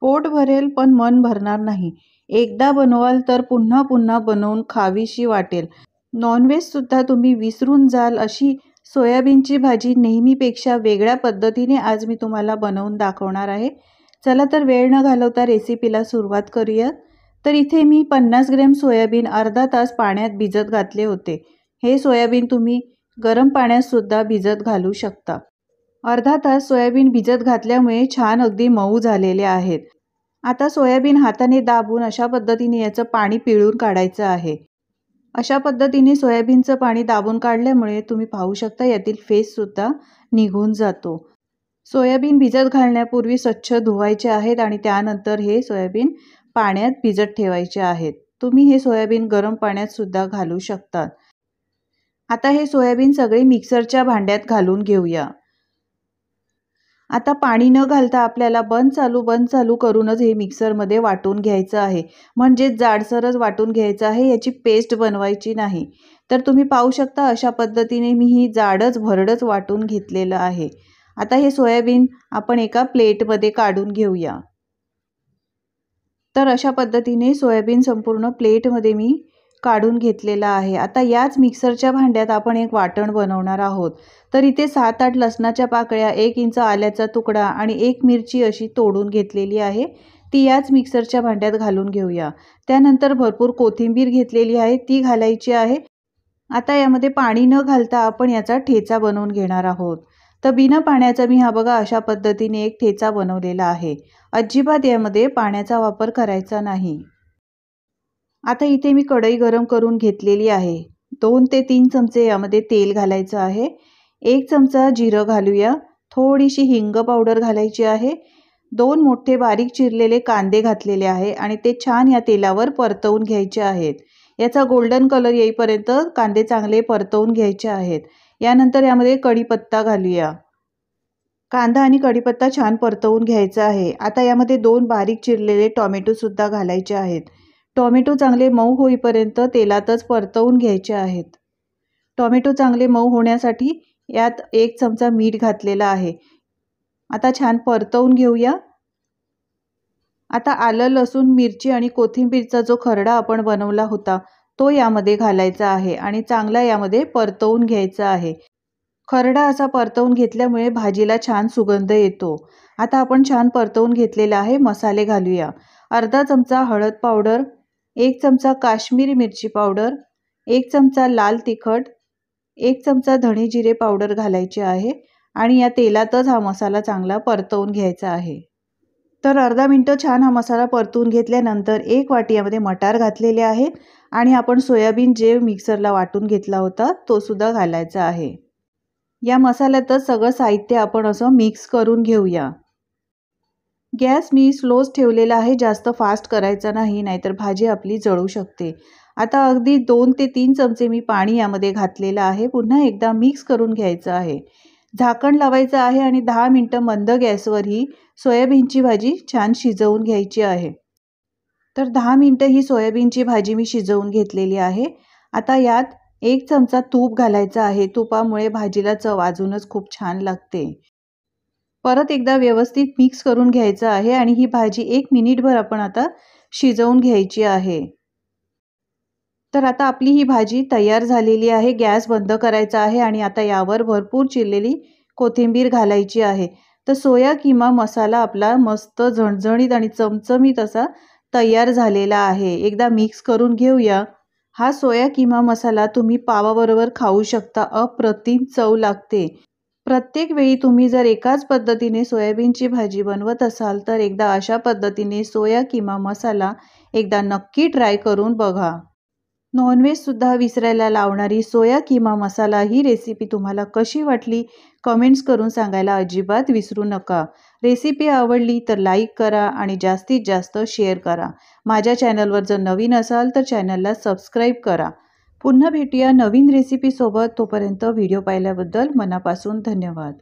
पोट भरेल पण मन भरणार नाही. एकदा बनवाल तर पुन्हा पुन्हा बनवून खावीशी वाटेल. नॉनव्हेज सुद्धा तुम्ही विसरून जाल अशी सोयाबीनची भाजी नेहमीपेक्षा वेगळ्या पद्धतीने आज मी तुम्हाला बनवून दाखवणार आहे. चला तर वेळ न घालवता रेसिपीला सुरुवात करूया. तर इथे मी 50 ग्रॅम सोयाबीन अर्धा तास पाण्यात भिजत घातले होते. हे सोयाबीन तुम्ही गरम पाण्यात सुद्धा भिजत घालू शकता. अर्धा तास सोयाबीन भिजत घातल्यामुळे छान अगदी मऊ झालेले आहेत. आता सोयाबीन हाताने दाबून अशा पद्धतीने याचं पाणी पिळून काढायचं आहे. अशा पद्धतीने सोयाबीनचं पाणी दाबून काढल्यामुळे तुम्ही पाहू शकता यातील फेससुद्धा निघून जातो. सोयाबीन भिजत घालण्यापूर्वी स्वच्छ धुवायचे आहेत आणि त्यानंतर हे सोयाबीन पाण्यात भिजत ठेवायचे आहेत. तुम्ही हे सोयाबीन गरम पाण्यात सुद्धा घालू शकता. आता हे सोयाबीन सगळे मिक्सरच्या भांड्यात घालून घेऊया. आता पाणी न घालता आपल्याला बंद चालू करूनच हे मिक्सरमध्ये वाटून घ्यायचं आहे. म्हणजे जाडसरच वाटून घ्यायचं आहे, याची पेस्ट बनवायची नाही. तर तुम्ही पाहू शकता अशा पद्धतीने मी ही जाडच भरडच वाटून घेतलेलं आहे. आता हे सोयाबीन आपण एका प्लेटमध्ये काढून घेऊया. तर अशा पद्धतीने सोयाबीन संपूर्ण प्लेटमध्ये मी काढून घेतलेला आहे. आता याच मिक्सरच्या भांड्यात आपण एक वाटण बनवणार आहोत. तर इथे 7-8 लसणाच्या पाकळ्या, 1 इंच आल्याचा तुकडा आणि 1 मिरची अशी तोडून घेतलेली आहे. ती याच मिक्सरच्या भांड्यात घालून घेऊया. त्यानंतर भरपूर कोथिंबीर घेतलेली आहे, ती घालायची आहे. आता यामध्ये पाणी न घालता आपण याचा ठेचा बनवून घेणार आहोत. तर बिना पाण्याचा मी हा बघा अशा पद्धतीने एक ठेचा बनवलेला आहे. अजिबात यामध्ये पाण्याचा वापर करायचा नाही. आता इथे मी कढई गरम करून घेतलेली आहे. 2 ते 3 चमचे यामध्ये तेल घालायचं आहे. 1 चमचा जिरं घालूया. थोडीशी हिंग पावडर घालायची आहे. 2 मोठे बारीक चिरलेले कांदे घातलेले आहे आणि ते छान या तेलावर परतवून घ्यायचे आहेत. याचा गोल्डन कलर येईपर्यंत कांदे चांगले परतवून घ्यायचे आहेत. यानंतर यामध्ये कढीपत्ता घालूया. कांदा आणि कढीपत्ता छान परतवून घ्यायचा आहे. आता यामध्ये 2 बारीक चिरलेले टोमॅटो सुद्धा घालायचे आहेत. टोमॅटो चांगले मऊ होईपर्यंत तेलातच परतवून घ्यायचे आहेत. टोमॅटो चांगले मऊ होण्यासाठी यात 1 चमचा मीठ घातलेला आहे. आता छान परतवून घेऊया. आता आलं, लसूण, मिरची आणि कोथिंबीरचा जो खरडा आपण बनवला होता तो यामध्ये घालायचा आहे आणि चांगला यामध्ये परतवून घ्यायचा आहे. खरडा असा परतवून घेतल्यामुळे भाजीला छान सुगंध येतो. आता आपण छान परतवून घेतलेला आहे. मसाले घालूया. अर्धा चमचा हळद पावडर, 1 चमचा काश्मीरी मिरची पावडर, 1 चमचा लाल तिखट, 1 चमचा धणे जिरे पावडर घालायचे आहे आणि या तेलातच हा मसाला चांगला परतवून घ्यायचा आहे. तर अर्धा मिनिट छान हा मसाला परतवून घेतल्यानंतर 1 वाटी यामध्ये मटार घातलेले आहे आणि आपण सोयाबीन जे मिक्सरला वाटून घेतला होता तो सुद्धा घालायचा आहे. या मसाल्यातच सगळं साहित्य आपण असं मिक्स करून घेऊया. गॅस मी स्लोच ठेवलेला आहे, जास्त फास्ट करायचा नाही, नाहीतर भाजी आपली जळू शकते. आता अगदी 2 ते 3 चमचे मी पाणी यामध्ये घातलेलं आहे. पुन्हा एकदा मिक्स करून घ्यायचं आहे. झाकण लावायचं आहे आणि 10 मिनिटं मंद गॅसवर ही सोयाबीनची भाजी छान शिजवून घ्यायची आहे. तर 10 मिनिटं ही सोयाबीनची भाजी मी शिजवून घेतलेली आहे. आता यात 1 चमचा तूप घालायचा आहे. तुपामुळे भाजीला चव अजूनच खूप छान लागते. परत एकदा व्यवस्थित मिक्स करून घ्यायचं आहे आणि ही भाजी 1 मिनिटभर आपण आता शिजवून घ्यायची आहे. तर आता आपली ही भाजी तयार झालेली आहे. गॅस बंद करायचा आहे आणि आता यावर भरपूर चिरलेली कोथिंबीर घालायची आहे. तर सोया किमा मसाला आपला मस्त झणझणीत आणि चमचमीत असा तयार झालेला आहे. एकदा मिक्स करून घेऊया. हा सोया किमा मसाला तुम्ही पावाबरोबर खाऊ शकता. अप्रतिम चव लागते. प्रत्येक वेळी तुम्ही जर एकाच पद्धतीने सोयाबीनची भाजी बनवत असाल तर एकदा अशा पद्धतीने सोया किमा मसाला एकदा नक्की ट्राय करून बघा. नॉनव्हेज सुद्धा विसरायला लावणारी सोया किमा मसाला ही रेसिपी तुम्हाला कशी वाटली कमेंट्स करून सांगायला अजिबात विसरू नका. रेसिपी आवडली तर लाईक करा आणि जास्तीत जास्त शेअर करा. माझ्या चॅनलवर जर नवीन असाल तर चॅनलला सबस्क्राईब करा. पुन्हा भेटूया नवीन रेसिपीसोबत. तोपर्यंत व्हिडिओ पाहिल्याबद्दल मनापासून धन्यवाद.